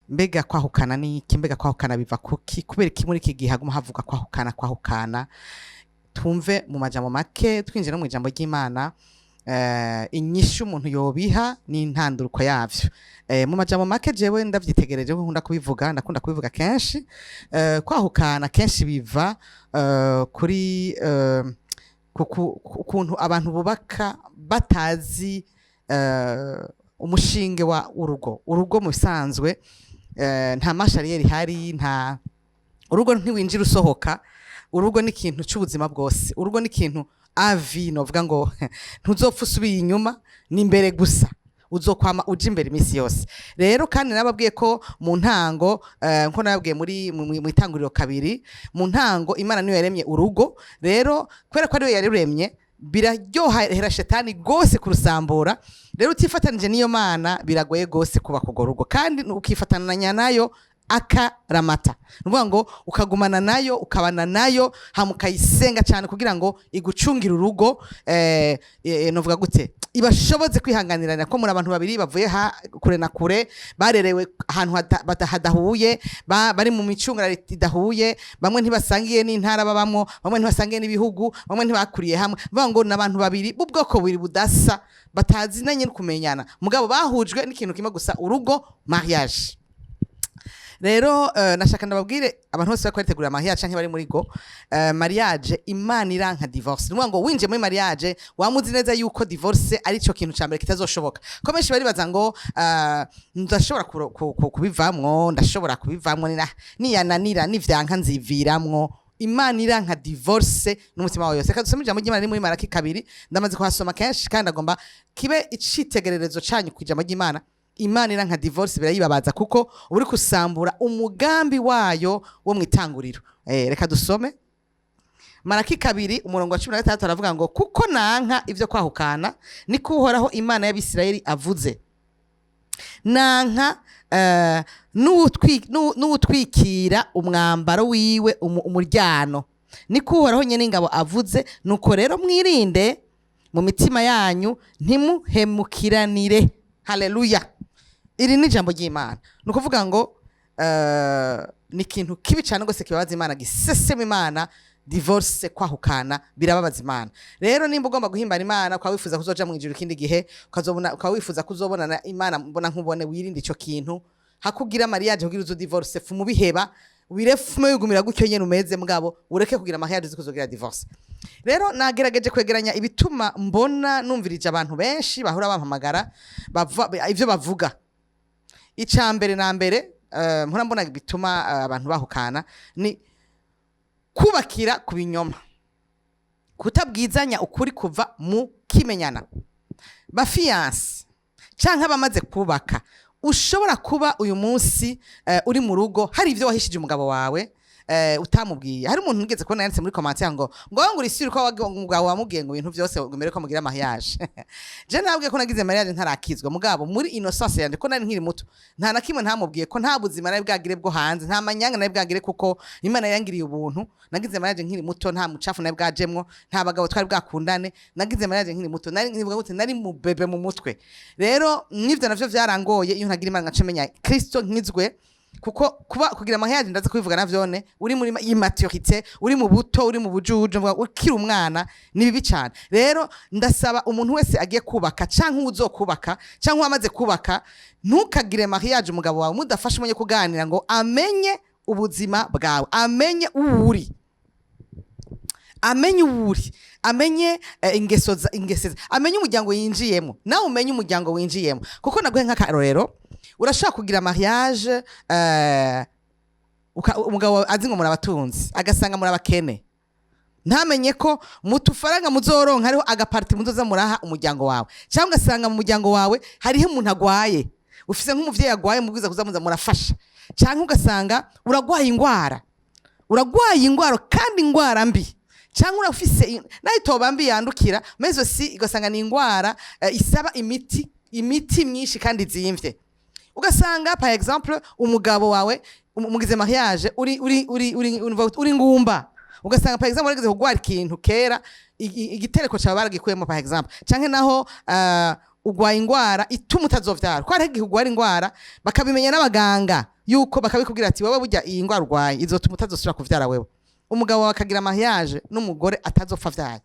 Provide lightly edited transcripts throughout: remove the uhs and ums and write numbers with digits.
mbega kwahukana niki, mbega kwahukana biva kuki, kubera iki muri iki gihe haguma havuga kwahukana. Tumve mu majambo make twinjira no mu ijambo ry'Imana inyishu umuntu yobiha n'intanduruko yavyo. Mu majambo make jewe ndavyitegereje nkunda kubivuga kenshi. Kwahukana kenshi biva kuri ukuntu abantu bubaka batazi umushinge wa urugo mu bisanzwe. Nta mashariyeri hari, nta urugo ntiwinjira usohoka. Urugo ni ikintu cy'ubuzima bwose. Urugo ni ikintu avi novuga ngo ntuzopfa usubiye inyuma, ni imbere gusa, uzokwama uje imbere iminsi yose. Rero kandi nababwiye ko mu ntango nko nababwiye mu itanguriro 2, mu ntango Imana niyo yaremye urugo. Rero kwera ko ariyo yaremye biraryohera shetani gose kurusambura. Rero utifatanije niyo Mana biragoye gose kuba kugo rugo, kandi ukifatananya nayo akaramata. Nuvuga ngo ukagumana nayo, ukabana nayo, hamukayisenga cyane kugira ngo igucungire urugo. Novuga gute, ibashoboze kwihanganirana ko muri abantu babiri bavuye kure na kure, barerewe ahantu hadahuye, bari mu micungara idahuye, bamwe ntibasangiye n'intara babamwo, bamwe ntibasangiye n'ibihugu, bamwe ntibakuriye hamwe. Nuvuga ngo n'abantu babiri b'ubwoko bubiri budasa, batazi nanye kumenyana, mugabo bahujwe n'ikintu kimwe gusa, urugo, mariage. Rero nashaka ndababwire abantu bose bako ritegura mariage canke bari muri go mariage, Imana iranka divorce. Nuvuga ngo winje muri mariage wamuzi neza yuko divorce ari cyo kintu cyambere kitazoshoboka. Ko benshi bari baza ngo ndashobora kubivamwo, ndashobora kubivamwo, niyananira nivyanka nziviramwo. Imana iranka divorce n'umutima wawe yose. Kadusoma ijambo ry'Imana muri Malaki 2, ndamaze kuhasoma kenshi kandi agomba kibe icitegererezo canyu kwijambo ry'Imana. Imana iranka divorce birayibabaza kuko uri kusambura umugambi wayo wo mwitanguriro. Reka dusome Malaki 2 umurongo wa 13 aravuga ngo kuko nanka ivyo kwahukana niko Uhoraho Imana y'Abisirayeli avuze. Nanka n'utwikira umwambaro wiwe umuryano, niko Uhoraho nyene ingabo avuze. Nuko rero mwirinde mu mitima yanyu ntimuhemukiranire. Haleluya. Iri ni jambo ry'Imana. Nukuvuga ngo ni ikintu kibi cyane gose kibabaza Imana, gisesema Imana. Divorce, kwahukana birababaza Imana. Rero nimba ugomba guhimbana Imana, kwa wifuza kuzoja mu ijuru kindi gihe, kwa wifuza kuzobona Imana mbona nkubone, wirinde ico kintu. Hakugira mariage kugira uzo divorce fu mubiheba, wirefume yugumira gutyo nyene umeze, mugabo ureke kugira mariage zikuzogira divorce. Rero nagerageje kwegeranya ibituma mbona numvirije abantu benshi bahura bampamagara ivyo bavuga. Icambere na mbere mpora mbona bituma abantu bahukana ni kubakira ku binyoma, kutabwizanya ukuri kuva mu kimenyana. Bafiance canke abamaze kubaka, ushobora kuba uyu munsi uri mu rugo hari ivyo wahishije umugabo wawe utamubwiye. Hari umuntu ngeze kubona yanditse muri commentaire ngo uri sure ko umugabo wamubwiye ngo ibintu byose mbere ko mugira mariage. Je nabwiye ko nagize mariage ntarakizwa, mugabo muri innocence yanje ko nari nkiri muto, nta nakimwe ntamubwiye ko nta buzima nawe bwagire bwo hanze, nta manyanga nawe bwagire, kuko Imana yangiriye ubuntu. Nagize mariage nkiri muto, nta mucafu nawe bwajemwo, nta bagabo twari bwakundane. Nagize mariage nkiri muto, nivuga gute, nari mu bebe mu mutwe. Rero nivyo navyo vyarangoye iyo ntagira Imana ngacemenya Kristo nkizwe, kuko kugira mariage ndaza kubivuga navyone uri muri immaturité, uri mu buto, uri mu bujuje, ukiri umwana ni bibi cyane. Rero ndasaba umuntu wese agiye kubaka canke uzokubaka canke wamaze kubaka, ntukagire mariage umugabo wawe mudafashe umenye kuganira ngo amenye ubuzima bwawe, amenye uwuri, amenye ingeso, amenye umuryango yinjiyemo, nawe umenye umuryango winjiyemo. Kuko naguhe nk'akarorero, urashaka kugira mariage umugabo azi ngo murabatunzi agasanga murabakene, ntamenye ko mutufaranga muzoronka hariho agaparti muzoza muraha umuryango wawe, cyangwa ugasanga mu muryango wawe hariho umuntu agwaye, ufise nk'umuvyeyi agwaye mubwiza kuzamuza murafasha, cyangwa ugasanga uragwaye ingwara kandi ingwara mbi, cyangwa urafise nayo toba mbi yandukira mezo si ugasanga ni ingwara isaba imiti myinshi kandi zimvye. Ugasanga par exemple umugabo wawe mugize mariage uri ngumba, ugasanga par exemple urageze kugwara ikintu kera igitereko cyawe baragikuyemo par exemple, canke naho ugwaye ingwara ituma utazovyara ko hari igihe ugwara ingwara bakabimenya n'abaganga yuko bakabikubwira ati wewe burya iyi ngwara urwaye izotuma utazosubira kuvyara wewe umugabo wawe akagira mariage n'umugore atazopfa vyaye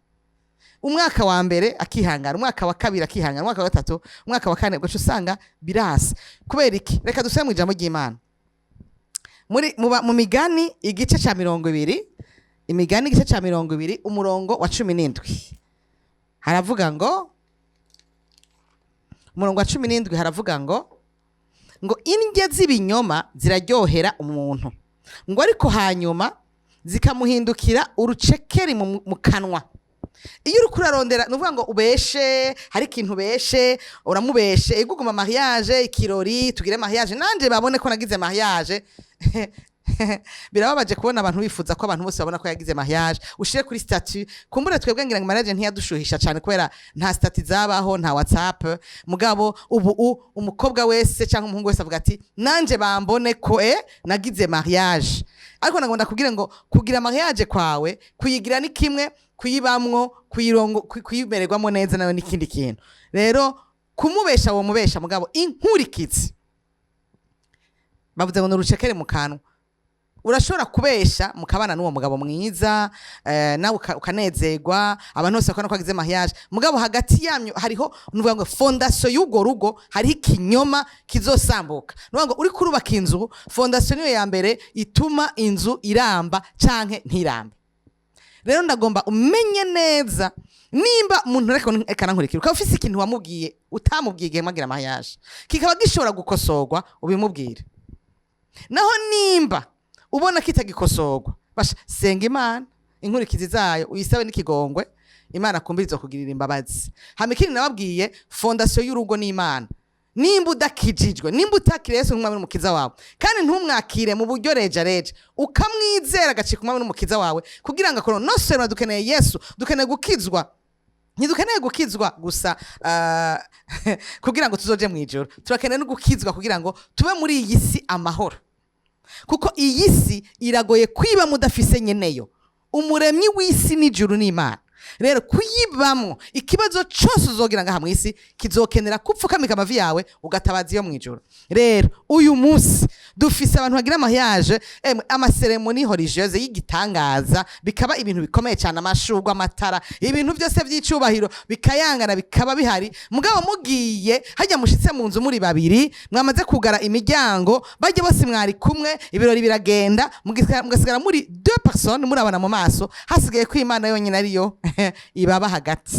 umwaka wa mbere akihangana umwaka wa kabiri akihangana umwaka wa gatatu umwaka wa kane gwacu usanga birasa kubera iki reka dusubire mu ijambo ry'Imana mu migani igice ca 20 imigani igice ca 20 umurongo wa 17 haravuga ngo umurongo wa 17 haravuga ngo indya z'ibinyoma ziraryohera umuntu ngo ariko hanyuma zikamuhindukira urucekeri mu kanwa iyo uri kurarondera nuvuga ngo ubeshe hari ikintu ubeshe uramubeshe iguguma mariage ikirori tugire mariage nanje babone ko nagize mariage birababaje kubona abantu bifuza ko abantu bose babona ko yagize mariage ushire kuri statut kumbura twebwe ngira ngo mariage ntiyadushuhisha cyane kubera nta statut zabaho nta WhatsApp mugabo ubu umukobwa wese cyangwa umuhungu wese avuga ati nanje bambone ko nagize mariage ariko nagomba kubwira ngo kugira mariage kwawe kuyigira ni kimwe kuyibamwo kuyimererwamo neza nawe n'ikindi kintu rero kumubesha wo mubesha mugabo inkurikizi bavuze ngo n'urucekere mu kanwa urashobora kubesha mukabana n'uwo mugabo mwiza nawe ukanezerwa abantu bose bakora ko agize mariage mugabo hagati yamyo hariho nuvuga ngo fondation y'ugo rugo hariho ikinyoma kizosambuka nuvuga ngo uri kurubaka inzu fondation niyo ya mbere ituma inzu iramba canke ntirambe rero ndagomba umenye neza nimba umuntu reka nankurikira ukaba ufise ikintu wamubwiye utamubwiye igihe mwagira mariage kikaba gishobora gukosorwa ubimubwire naho nimba ubona kitagikosorwa basha senga Imana inkurikizi zayo uyisabe n'ikigongwe Imana kumbirizo kugirira imbabazi hamikiri nababwiye fondation y'urugo ni Imana nimba udakijijwe nimba utakire Yesu nk'umwami n'umukiza wawe kandi ntumwakire mu buryo reja ukamwizera agacika umwami n'umukiza wawe kugira ngo akoro no sera dukeneye Yesu dukeneye gukizwa ntidukeneye gukizwa gusa kugira ngo tuzoje mu ijuru turakeneye no gukizwa kugira ngo tube muri iyi si amahoro kuko iyi si iragoye kwiba mudafise nyeneyo umuremyi w'isi n'ijuru n'Imana rero kuyibamwo ikibazo cyose uzogira ngaha mu isi kizokenera kupfukamika amavi yawe ugatabaza iyo mu ijuru rero uyu munsi dufise abantu bagira mariage amaseremoni religieuse y'igitangaza bikaba ibintu bikomeye cyane amashurwa amatara ibintu byose by'icubahiro bikayangana bikaba bihari mugabo mugiye hajya mushitse mu nzu muri babiri mwamaze kugara imiryango bajye bose mwari kumwe ibirori biragenda mugasigara muri 2 personnes muri abana mu maso hasigaye ko Imana yonyine ariyo ibaba hagati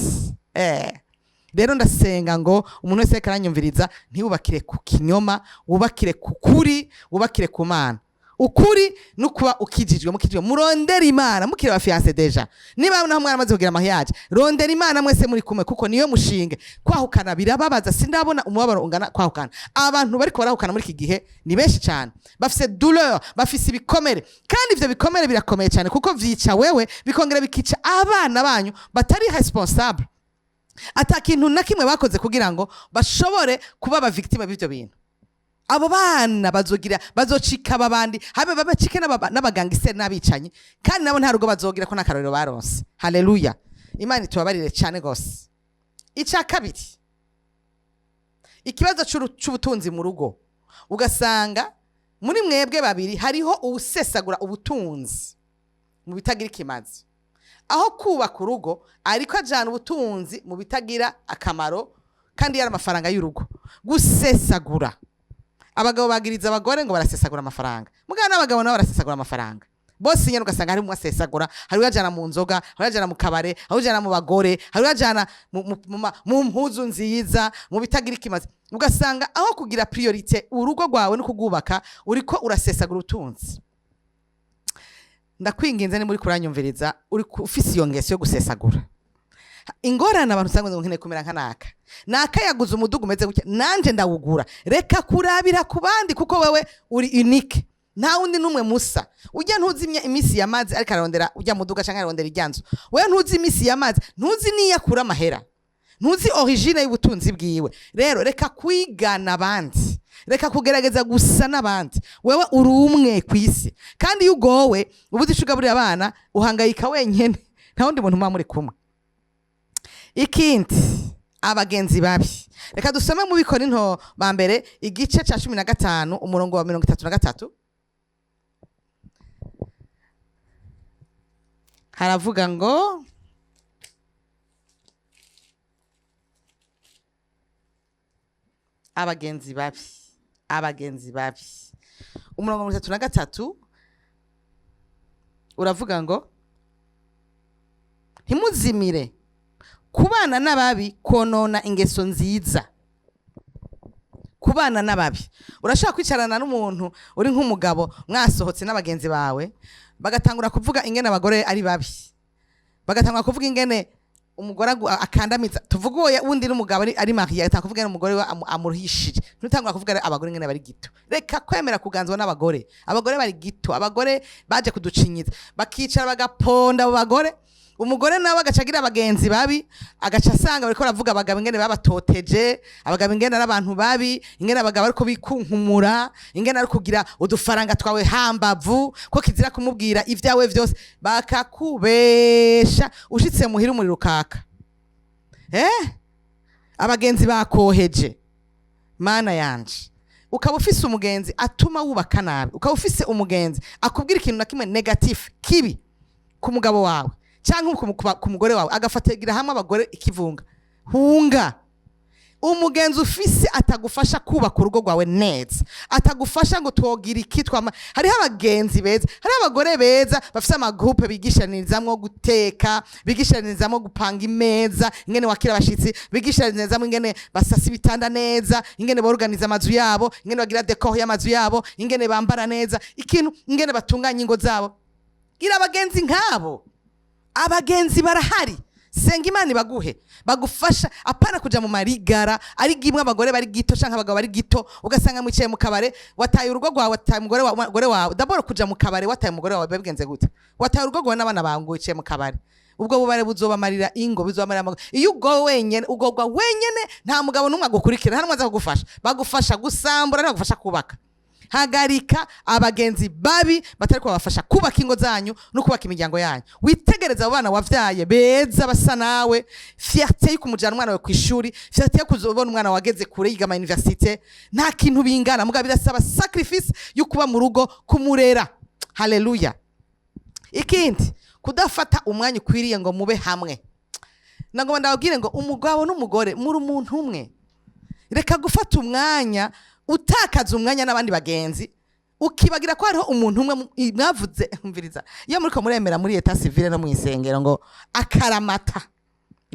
rero ndasenga ngo umuntu wese karanyumviriza ntiwubakire ku kinyoma wubakire ku kuri wubakire ku Mana ukuri nukuba ukijijwe murondera Imana mukire ba fiancé deja niba naho mwamaze kugira mariage rondera Imana mwese muri kumwe kuko niyo mushinge kwahukana birababaza sindabona umubabaro ungana kwahukana abantu bari barahukana muri iki gihe ni benshi cyane bafise douleur bafise ibikomere kandi ivyo bikomere birakomeye cyane kuko vyica wewe bikongera bikica abana banyu batari responsable atakintu na kimwe bakoze kugira ngo bashobore kuba ba victime b'ivyo bintu abo bana bazocika babandi habe babacike n'abaganga iseri n'abicanyi kandi nabo nta rugo bazogira ko nakarorero baronse haleluya Imana itubabarire cyane gose ica kabiri ikibazo c'ubutunzi mu rugo ugasanga muri mwebwe babiri hariho ubusesagura ubutunzi mu bitagira ikimazi aho kubaka urugo ariko ajana ubutunzi mu bitagira akamaro kandi yari amafaranga y'urugo gusesagura abagabo bagiriza abagore ngo barasesagura amafaranga mugana n'abagabo nabo barasesagura amafaranga bose nyene ugasanga hari umwasesagura hari wajana mu nzoga hari wajana mu kabare hari wajana mu bagore hari wajana mu mpuzu nziza mu bitagira ikimazi ugasanga aho kugira priorite urugo rwawe no kugubaka uriko urasesagura utunzi ndakwinginze ni muri kuranyumviriza uri ufise iyo ngeso yo gusesagura ingorane abantu usanga ngo nkene kumera nkanaka naka yaguze umudugu umeze gutya nanje ndawugura reka kurabira ku bandi kuko wewe uri unique nta wundi numwe musa ujya ntuzimya imisi yamazi ariko arondera ujya muduga canke arondera iryanzo wewe ntuzi imisi yamazi ntuzi niya kura mahera ntuzi origine y'ubutunzi bwiwe rero reka kwigana abandi reka kugerageza gusa n'abandi wewe uri umwe kwisi kandi yugowe ubuzi shugaburira abana uhangayika wenyene nta wundi muntu muri kumwe ikindi abagenzi babi reka dusome mu Bikorinto ba mbere igice ca 15 umurongo wa 33 haravuga ngo abagenzi babi umurongo wa 33 uravuga ngo ntimuzimire kubana n'ababi konona ingeso nziza. Kubana n'ababi urashaka kwicarana n'umuntu uri nk'umugabo mwasohotse n'abagenzi bawe bagatangura kuvuga ingene abagore ari babi, bagatangura kuvuga ingene umugore akandamiza, tuvuga uwo wundi n'umugabo ari mariye atanga kuvuga umugore we amuruhishije, ntutangura kuvuga abagore ingene bari gito. Reka kwemera kuganzwa n'abagore. Abagore bari gito, abagore baje kuducinyiza bakicara bagaponda abo bagore. Umugore nawe agacagira abagenzi babi, agaca asanga bariko baravuga abagabo ingene babatoteje, abagabo ingene ari abantu babi, ingene abagabo ariko bikunkumura, ingene ari kugira udufaranga twawe hambavu, ko kizira kumubwira ivyawe vyose, bakakubesha ushitse muhira umuriro ukaka. Abagenzi bakoheje. Mana yanje, ukaba ufise umugenzi atuma wubaka nabi, ukaba ufise umugenzi akubwira ikintu na kimwe negative kibi ku mugabo wawe cyangwa ku mugore wawe, agafatagira hamwe abagore ikivunga. Hunga. Umugenzi ufise atagufasha kubaka urugo rwawe neza, atagufasha ngo twogira ikitwa. Hariho abagenzi beza, hariho abagore beza bafise amagroupe bigishanizamwo guteka, bigishanizamwo gupanga imeza, ingene wakira abashitsi, bigishanizamwo ingene basasa ibitanda neza, ingene borganiza amazu yabo, ingene bagira decor y'amazu yabo, ingene bambara neza, ikintu ingene batunganya ingo zabo. Gira abagenzi nkabo. Abagenzi barahari. Senga Imana baguhe bagufasha, apana kuja mu marigara ari gimwe abagore bari gito canke abagabo bari gito, ugasanga mwicaye mu kabare wataye urugo rwawe, wataye umugore wawe. D'abord kuja mu kabare wataye umugore wawe babigenze gute? Wataye urugo rwawe n'abana bawe wicaye mu kabare. Ubwo bubare buzobamarira ingo, bizobamarira. Iyo ugo wenyene, ugogwa wenyene, nta mugabo numwe agukurikira, nta numwe aza kugufasha. Bagufasha gusambura, bagufasha kubaka. Hagarika abagenzi babi batariko babafasha kubaka ingo zanyu no kubaka imiryango yanyu. Witegereza abana wavyaye beza basa nawe, fierté yo kumujana umwana wawe kwishuri, fierté yo kuzobona umwana wageze kure yiga ama université, nta kintu bingana muga birasaba sacrifice yo kuba mu rugo kumurera. Haleluya. Ikindi kudafata umwanya ukwiriye ngo mube hamwe. Nagomba ndababwire ngo umugabo n'umugore muri umuntu umwe. Reka gufata umwanya utakaza umwanya n'abandi bagenzi, ukibagira ko hariho umuntu umwe mwavuze. Umviriza, iyo muriko muremera muri etat civile no mu isengero ngo akaramata,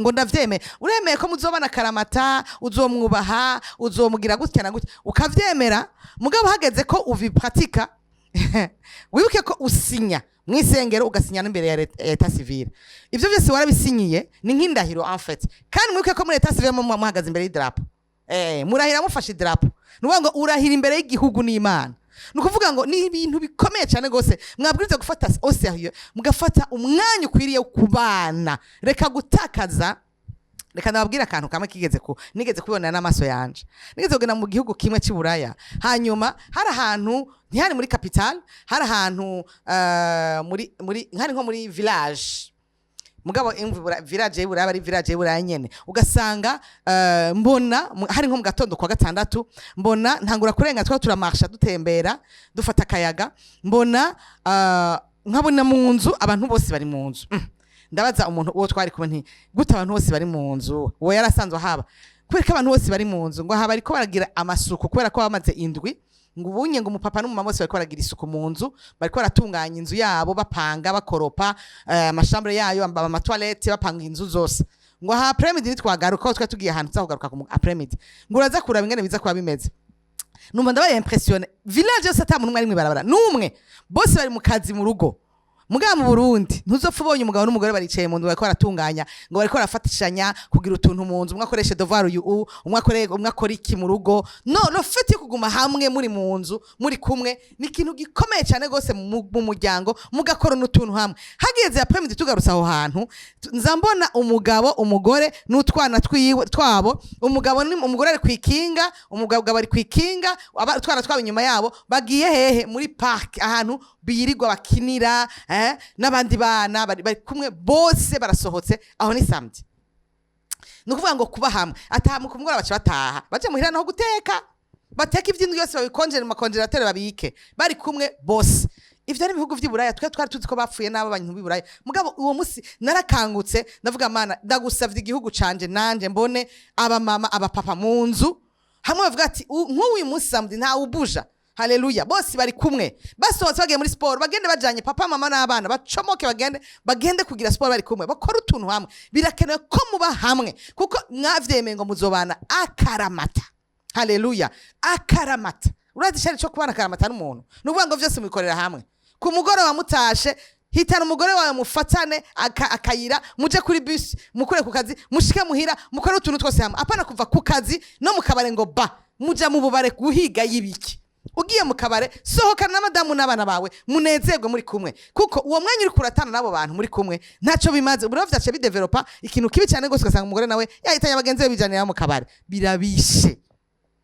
ngo ndavyemeye, uremeye ko muzobana akaramata, uzomwubaha, uzomugira gutya na gutya, ukavyemera. Mugabo hageze ko uvipratika wibuke ko usinya mwisengero, ugasinya n'imbere ya etat civile. Ivyo byose warabisinyiye, ni nk'indahiro en fait. Kandi mwibuke ko muri etat civile muhagaze imbere y'idarapo. Murahira mufashe idarapo. Nuvuga ngo urahira imbere y'igihugu n'Imana. Nukuvuga ngo ni ibintu bikomeye cyane gose. Mwabwiriza gufata au sérieux, mugafata umwanya ukwiriye kubana. Reka gutakaza. Reka ndababwira akantu kamwe nigeze kubona n'amaso yanje. Nigeze kugenda mu gihugu kimwe cy'Iburaya. Hanyuma hari ahantu ntihari muri capital, hari ahantu nkari nko muri village. Mugabo village y'Iburaya bari village y'Iburaya nyene, ugasanga mbona hari nko mu gatondo kwa gatandatu, mbona ntangura kurenga turamarsha dutembera dufata akayaga, mbona nkabona mu nzu abantu bose bari mu nzu. Ndabaza umuntu uwo twari kumwe nti gute abantu bose bari mu nzu, uwo yarasanzwe haba kubera ko abantu bose bari mu nzu, ngo haba ariko baragira amasuku kubera ko bamaze indwi, ngo ubunye ngo umupapa n'umumama bose bariko baragira isuku mu nzu, bariko baratunganya inzu yabo, bapanga bakoropa amashambure yayo, ama toilette, bapanga inzu zose. Ngo ha après-midi twagaruka, twa tugiye ahantu tuzakugaruka ku après-midi, ngo uraza kuraba ingene biza kuba bimeze. Numva ndabaye impressionné. Village yose ata muntu mwari mwibarabara numwe, bose bari mu kazi mu rugo. Mugabo mu Burundi ntuzopfa ubonye umugabo n'umugore baricaye mu nzu bariko baratunganya, ngo bariko barafatishanya kugira utuntu mu nzu, umwe akoresha devoir uyu, umwe akora iki mu rugo. No fete kuguma hamwe muri mu nzu muri kumwe ni ikintu gikomeye cyane gose mu muryango, mugakora n'utuntu hamwe. Hageze après-midi tugarutse aho hantu, nzambona umugabo umugore n'utwana twabo, umugore ari kwikinga, umugabo ari kwikinga, abatwana twabo inyuma yabo bagiye hehe muri park ahantu birirwa bakinira, n'abandi bana bari kumwe bose barasohotse. Aho ni samedi. nukuvuga ngo kuba hamwe ataha mu kumugora baca bataha baje muhira naho guteka bateka ivy'indwi yose babikonjera mu makonjerateri babike bari kumwe bose. Ivyo ari ibihugu vy'Iburaya twe twari tuzi ko bapfuye n'abo bantu b'Iburaya mugabo uwo musi narakangutse ndavuga mana ndagusavye igihugu canje nanje mbone aba mama aba papa mu nzu hamwe bavuga ati nk'uyu musi samedi nta ubuja. Haleluya, bose bari kumwe basohotse bagiye muri sport bagende bajanye papa mama n'abana bacomoke bagende kugira sport bari kumwe bakora utuntu hamwe. Birakenewe ko muba hamwe kuko mwavyemeye ngo muzobana akaramata. Haleluya, akaramata. Urazi cyane cyo kubana akaramata n'umuntu nuvuga ngo vyose mubikorera hamwe. Ku mugore wa mutashe hitana umugore wawe mufatane akayira muje kuri bus mukure ku kazi mushike muhira mukore utuntu twose hamwe apana kuva ku kazi no mukabare ngo ba muja mu bubare guhiga yibiki. Ugiye mu kabare sohokana na madamu n'abana bawe munezerwe muri kumwe kuko uwo mwanya uri kuratana nabo bantu muri kumwe ntaco bimaze. Buri vyace bidevelopa ikintu kibi cyane gose ugasanga umugore nawe yahitanye abagenzi be bijanira mu kabare birabishe.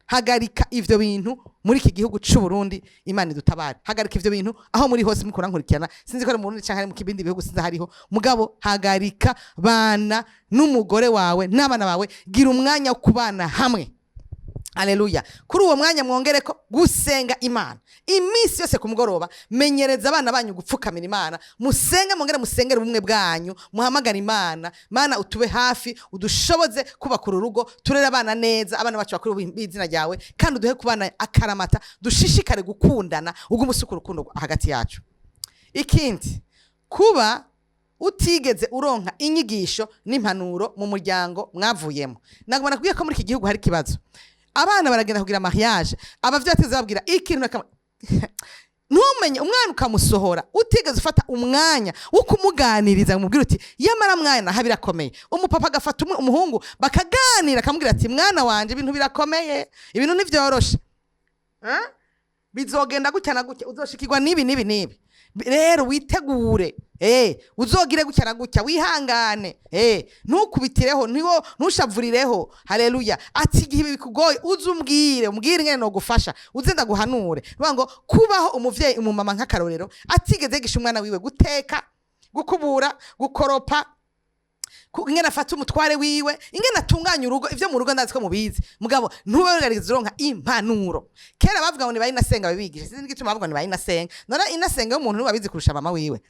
Hagarika ivyo bintu muri iki gihugu c'u Burundi, Imana idutabare. Hagarika ivyo bintu aho muri hose mukora nkurikirana sinzi ko ari mu Burundi canke ari mu kibindi bihugu sinzi hariho mugabo hagarika bana n'umugore wawe n'abana bawe gira umwanya wo kubana hamwe. Haleluya. Kuri uwo mwanya mwongereko gusenga Imana imisi yose ku mugoroba. Menyereza abana banyu gupfukamira Imana, musenge mwongere musengera ubumwe bwanyu, muhamagara Imana. Mana utube hafi udushoboze kubaka urugo turera abana neza, abana bacu bakuru bizina ryawe kandi uduhe kubana akaramata dushishikare gukundana ugumusuka urukundo hagati yacu. Ikindi kuba utigeze uronka inyigisho n'impanuro mu muryango mwavuyemo. Nagomba kubwiye ko muri iki gihugu hari kibazo. Abana baragenda kugira mariage abavyateze babwira ikintu ntumenye umwana ukamusohora utigeze ufata umwanya wo kumuganiriza umubwira uti yamara mwana ha birakomeye. Umupapa agafata umuhungu bakaganira akamubwira ati mwana wanje ibintu birakomeye ibintu nivyoroshe bizogenda gutya na gutya uzoshikirwa nibi rero witegure uzogire gutya na gutya wihangane ntukubitireho ntushavurireho. Haleluya. Ati igihe bikugoye umbwire ngene no gufasha uzenda guhanure. Ngo kubaho umuvyeyi umumama nk'akarorero atigeze gisha umwana wiwe guteka gukubura gukoropa ingene afata umutware wiwe ingene atunganya urugo ivyo mu rugo ndazi ko mubizi mugabo ntuberereze uronka impanuro. Kera bavuga ngo ni bari nasenga babigisha sinzi gituma bavuga ni bari nasenga nora inasenga y'umuntu wabizi kurusha mama wiwe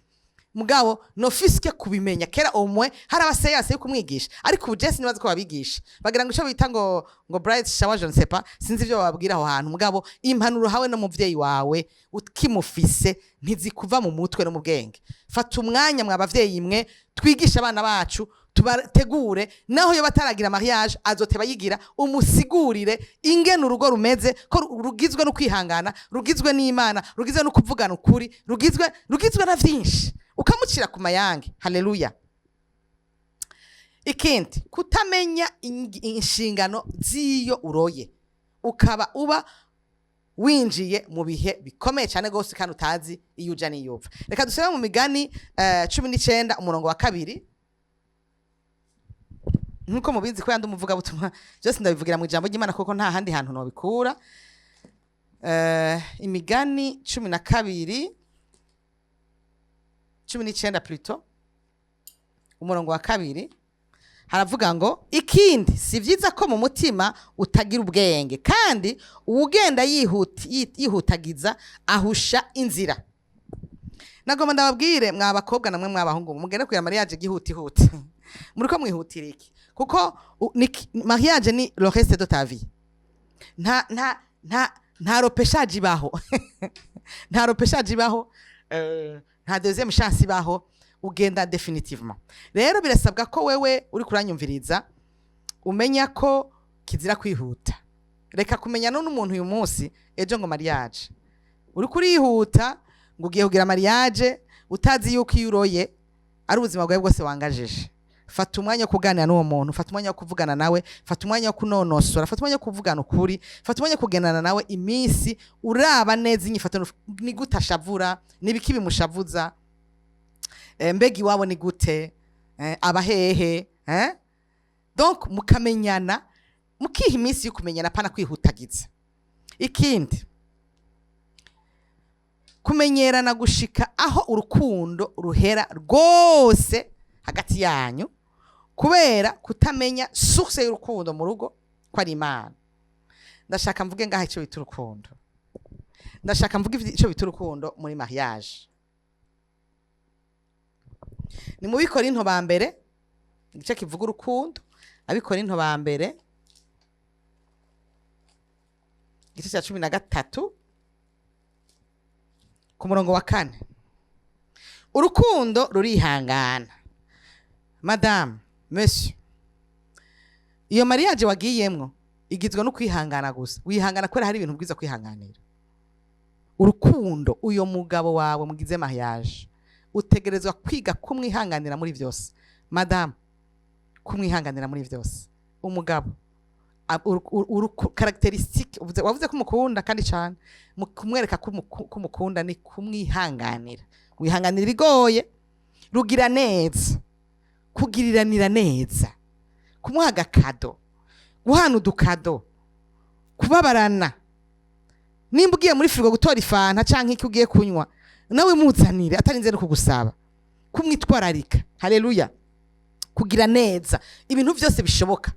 mugabo no fiske kubimenya. Kera omwe hari abaseyase yo kumwigisha ariko ubujesi nibaze ko babigisha bagira ngo ico bita ngo bright shower je ne sais pas sinzi ivyo bababwira aho hantu mugabo impanuro hawe no muvyeyi wawe ukimufise ntizikuva mu mutwe no mu bwenge. Fata umwanya mwabavyeyi imwe twigisha abana bacu tubategure naho yo bataragira mariage azoteba yigira umusigurire ingene urugo rumeze ko rugizwe no kwihangana rugizwe n'Imana rugizwe no kuvugana ukuri rugizwe na vyinshi ukamucira ku mayange. Haleluya. Ikindi kutamenya inshingano ziyo uroye ukaba uba winjiye mu bihe bikomeye cyane gose kandi utazi iyo uja niyuva. Reka dusebe mu Migani 19 umurongo wa 2 nkuko mubizi ko yandi umuvuga butumwa byose ndabivugira mu ijambo ry'Imana kuko nta handi hantu no bikura. Imigani 12 19 plutôt umurongo wa 2 haravuga ngo ikindi si vyiza ko mu mutima utagira ubwenge kandi ugenda yihutagiza ahusha inzira. Nagomba ndababwire mwabakobwa namwe mwabahungu mugende kuya mariage gihuti muriko mwihutira iki kuko mariage ni le reste de ta vie. Nta ropeshaje baho nta ropeshaje baho nta deuxième chance baho ugenda definitivement. Rero birasabwa ko wewe uri kuranyumviriza umenya ko kizira kwihuta. Reka kumenya none umuntu uyu munsi ejo ngo mariage uri kurihuta ngo ugiye kugira mariage utazi yuko yuroye ari ubuzima bwawe bwose wangajije. Fata umwanya wo kuganira n'uwo muntu, fata umwanya wo kuvugana nawe, fata umwanya wo kunonosora, fata umwanya wo kuvugana ukuri, fata umwanya wo kugendana nawe iminsi uraba neza inyifato ni gutashavura nibiki bimushavuza mbegi wabo ni gute abahehe donc mukamenyana mukiha iminsi yo kumenyana pana kwihutagiza. Ikindi kumenyerana gushika aho urukundo ruhera rwose hagati yanyu kubera kutamenya source y'urukundo mu rugo ko ari Imana. Ndashaka mvuge ngaho icyo bita urukundo. Ndashaka mvuge icyo bita urukundo muri mariage. Ni mu Bikorinto ba mbere igice kivuga urukundo, Abikorinto ba mbere igice cya 13 ku murongo wa 4. Urukundo rurihangana. Madame, monsieur, iyo mariage wagiyemwo igizwe no kwihangana gusa. Wihangana kwera hari ibintu bwiza kwihanganira. Urukundo uyo mugabo wawe mugize mariage utegerezwa kwiga kumwihanganira muri byose. Madame, kumwihanganira muri byose. Umugabo characteristic wavuze ko mukunda kandi cyane kumwereka ko mukunda ni kumwihanganira. Wihanganira ibigoye, rugira neza, kugiriranira neza, kumuha agakado, guhana udukado, kubabarana. Nimba ugiye muri frigo gutora ifanta canke iki ugiye kunywa, nawe muzanire atarinze no kugusaba. Kumwitwararika. Haleluya. Kugira neza ibintu byose bishoboka.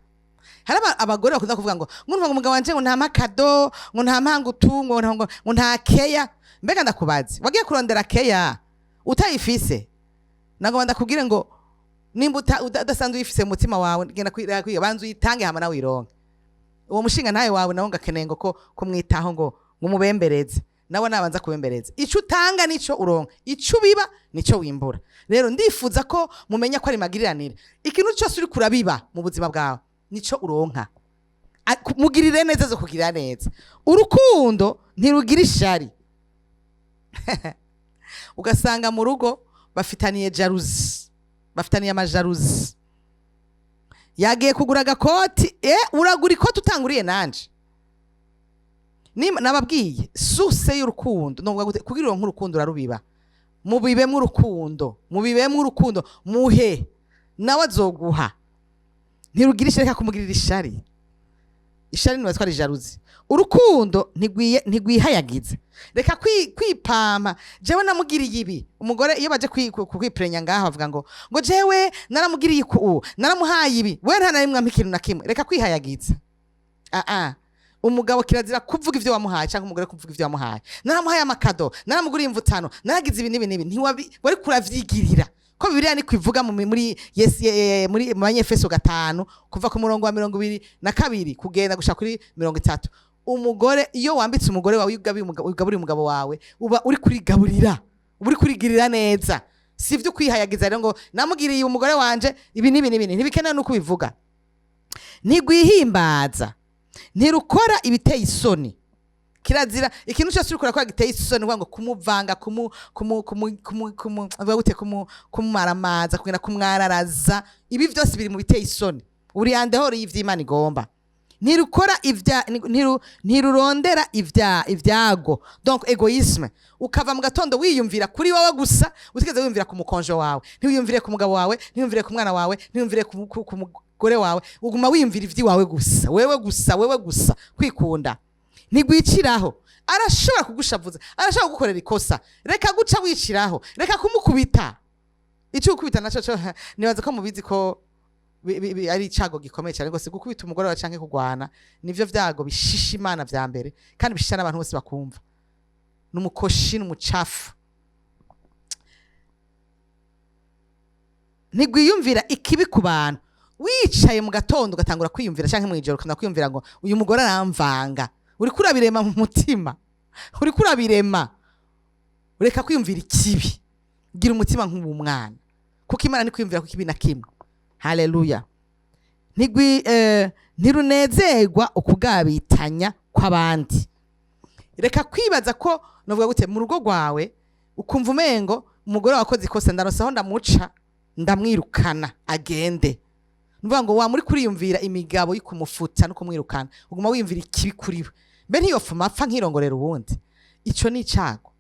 Hari abagore bakuza kuvuga ngo umugabo wanje ngo nta makado, ngo nta mpanga utungo, ngo nta keya. Mbega ndakubazi, wagiye kurondera keya utayifise, nago ndakubwire ngo nimba udasanzwe uyifise mu mutima wawe, genda kwiga banzu yitange hama nawe ironke. Uwo mushinga nawe wawe nawo ngakeneye ngo ko kumwitaho ngo umubembereze, nawe nabanza kubembereza. Ico utanga nico uronka, ico biba nico wimbura. Rero ndifuza ko mumenya ko ari magiriranire. Ikintu cyose uri kurabiba mu buzima bwawe nico uronka. Mugirire neza zo kugira neza. Urukundo ntirugira ishari. Ugasanga mu rugo bafitaniye jalousie, bafitaniye amajalousie. Yagiye kugura agakoti, uragura ikoti utanguriye nanje. Nababwiye source y'urukundo no kugira nk'urukundo rarubiba. Mubibemwe urukundo, mubibemwe urukundo, muhe nawe azoguha. Ntirugira ishari, reka kumugirira ishari. Ishari ni watwara jalousie. Urukundo ntigwihayagize. Reka kwipama. Jewe namugiriye ibi. Umugore iyo baje kwiprenya ngaho avuga ngo jewe naramugiriye naramuhaye ibi. We nta narimwe ampikintu na kimwe. Reka kwihayagiza. Umugabo kirazira kuvuga ivyo wamuhaye cyangwa umugore kuvuga ivyo wamuhaye. Naramuhaye amakado, naramuguriye imvutano, naragize ibi nibi. Ntiwabi bari kuravyigirira. Ko Bibiliya ni kwivuga muri muri Efeso 5 kuva ku murongo wa 22 kugenda gusha kuri 30. Umugore iyo wambitse umugore wawe ugaburi umugabo wawe uba uri kurigaburira, uri kurigirira neza. Sivyo kwihayagiza rero ngo namugiriye umugore wanje ibi nibi ntibikeneye no kubivuga. Ntigwihimbaza, ntirukora ibiteye isoni. Kirazira ikintu cyose uri kurakora giteye isoni ngo kumuvanga kumaramaza kugenda kumwararaza. Ibi byose biri mu biteye isoni. Uri andeho y'ivy'Imana igomba. Ntirukora ntirurondera ibyago, donc egoisme. Ukava mu gatondo wiyumvira kuri wowe gusa, utigeze wiyumvira ku mukonjo wawe, ntiwiyumvire ku mugabo wawe, ntiwiyumvire ku mwana wawe, ntiwiyumvire ku mugore wawe. Uguma wiyumvira ivy'iwawe gusa, wewe gusa kwikunda. Ntigwiciraho. Arashobora kugushavuza, arashobora kugukorera ikosa. Reka guca wiciraho, reka kumukubita. Ico ukubita naco nibaza ko mubizi ko ari icago gikomeye cyane rwose. Gukubita umugore wa canke kugwana nivyo vyago bishisha Imana vya mbere kandi bishisha n'abantu bose bakumva. Numukoshi n'umucafu. Ntigwiyumvira ikibi ku bantu. Wicaye mu gatondo gatangura kwiyumvira canke mu ijoro kana kwiyumvira ngo uyu mugore aramvanga. Uri kurabirema mu mutima, uri kurabirema. Ureka kwiyumvira ikibi, gira umutima nk'umwana, kuko Imana ni kwiyumvira ku kibi na kimwe. Haleluya. Ntirunezerwa ukugabitanya kw'abandi. Reka kwibaza ko novuga gute mu rugo rwawe ukumva umengo umugore wakoze ikosa ndarosaho ndamuca ndamwirukana agende. Nuvuga ngo wa muri kuriyumvira imigabo y'ikumufuta no kumwirukana, uguma wiyumvira ikibi kuri we. Mbe ntiyofuma apfa nkirongorera ubundi. Ico ni icago.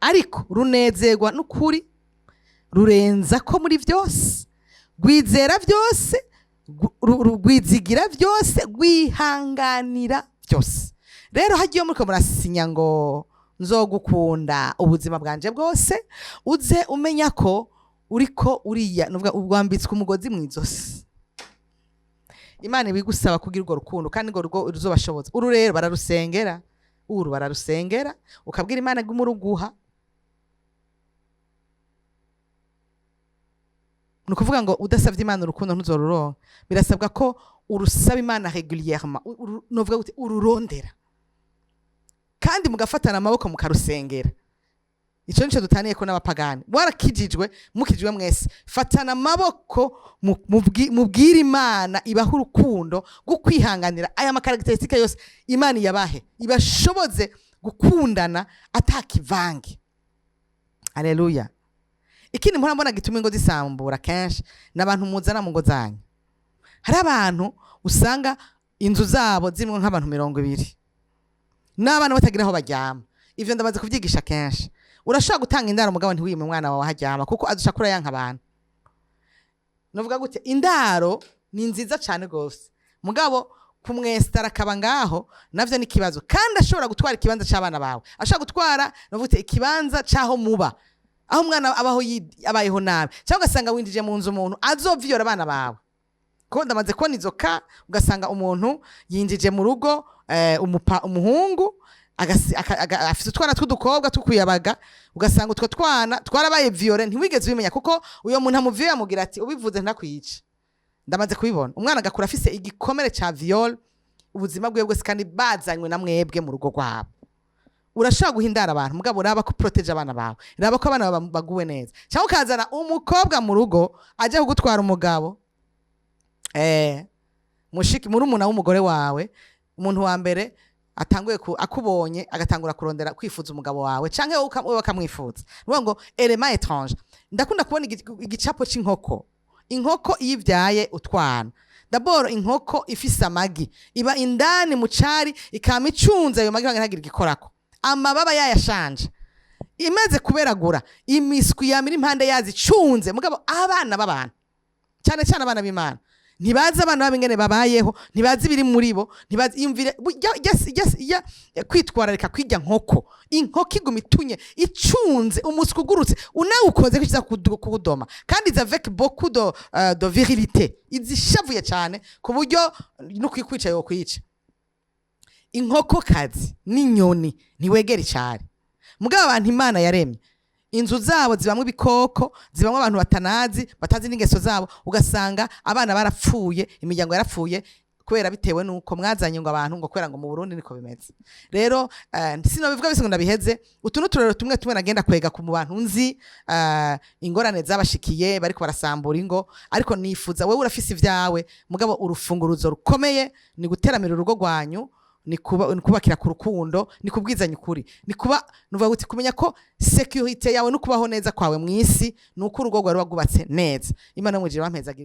Ariko runezerwa n'ukuri, rurenza ko muri byose, rwizera byose, rwizigira byose, rwihanganira byose. Rero hagiye muri ko murasinya ngo nzogukunda ubuzima bwanje bwose, uze umenya ko uriko uriya nuvuga ubwambitswe umugozi mwizosi. Imana ibigusaba kugira urwo rukundo kandi ngo rugo ruzobashoboza. Uru rero bararusengera, ukabwira Imana gumuruguha. Nukuvuga ngo udasavye Imana urukundo ntuzoruronka. Birasabwa ko urusaba Imana régulièrement, novuga gute ururondera. Kandi mugafatana amaboko mukarusengera. Ico nico dutaniye ko n'abapagani. Warakijijwe, mukijwe mwese. Fatana amaboko mubwira Imana ibaha urukundo rwo kwihanganira aya makarakteristika yose Imana yabahe. Ibashoboze gukundana atakivange. Haleluya. Ikindi mpora mbona gituma ingo zisambura kenshi n'abantu muzana mu ngo zanyu. Hari abantu usanga inzu zabo zimwe nk'abantu 200. N'abana batagira aho baryama. Ivyo ndamaze kuvyigisha kenshi. Urashaka gutanga indaro mugabo ntiwime umwana wawe haryama kuko adushakura yanka abantu. Novuga gute indaro ni nziza cyane gose. Mugabo kumwestara kaba ngaho navyo ni kibazo. Kandi ashobora gutwara ikibanza cy'abana bawe. Ashaka gutwara novuga ikibanza cyaho muba. Aho umwana abaho abayeho nabi. Cyangwa ugasanga winjije mu nzu umuntu azovyora abana bawe. Ko ndamaze kubona izoka ugasanga umuntu yinjije mu rugo umuhungu afite utwana tw'udukobwa tukuyabaga ugasanga utwo twana twarabaye violent ntiwigeze ubimenya kuko uyo muntu amuviye amugira ati ubivuze ntakwica. Ndamaze kubibona umwana agakura afise igikomere ca viol ubuzima bwe bwose kandi bazanywe na mwebwe mu rugo rwabo. Urashaka guhindara abantu mugabo uraba ko protege abana bawe, uraba ko abana baguwe neza. Cyangwa ukazana umukobwa mu rugo aje kugutwara umugabo mushiki muri umuna w'umugore wawe, umuntu wa mbere atanguye akubonye agatangura kurondera kwifuza umugabo wawe canke wowe bakamwifuza. Nuvuga ngo element étrange. Ndakunda kubona igicapo c'inkoko. Inkoko iyivyaye utwana. D'abord inkoko ifise amagi iba indani mu cari ikama icunza ayo magi ntagira igikorako. Amababa yayashanje. Imaze kuberagura imiswi yamira impande yazicunze mugabo abana b'abantu. Cyane cyane abana b'Imana. Ntibazi abana babingene babayeho, ntibazi biri muri bo, ntibazi yumvire kwitwararika kwirya nkoko. Inkoko iguma itunye icunze umuswi ugurutse unawukoze kwiza kudoma kandi iza avec beaucoup de virilité. Izishavuye cyane ku buryo no kwikwica yo kwica. Inkoko kazi n'inyoni ntiwegera cyane. Mugabo abantu Imana yaremye inzu zabo zibamwe ibikoko, zibamwe abantu batazi n'ingeso zabo, ugasanga abana barapfuye, imiryango yarapfuye kubera bitewe nuko mwazanye ngo abantu ngo kwera ngo mu Burundi niko bimeze. Rero sino bivuga bise ngo ndabiheze, utu n'uturero tumwe nagenda kwega ku bantu nzi ingorane zabashikiye bariko barasambura ingo, ariko nifuza wewe urafise ivyawe mugabo urufunguruzo rukomeye ni guteramira urugo rwanyu. Ni kubakira ku rukundo, ni kubwizanya ukuri, ni kuba nuvuga uti kumenya ko security yawe no kubaho neza kwawe mwisi nuko urugo rwawe rwagubatse neza. Imana mwije bampezagirire.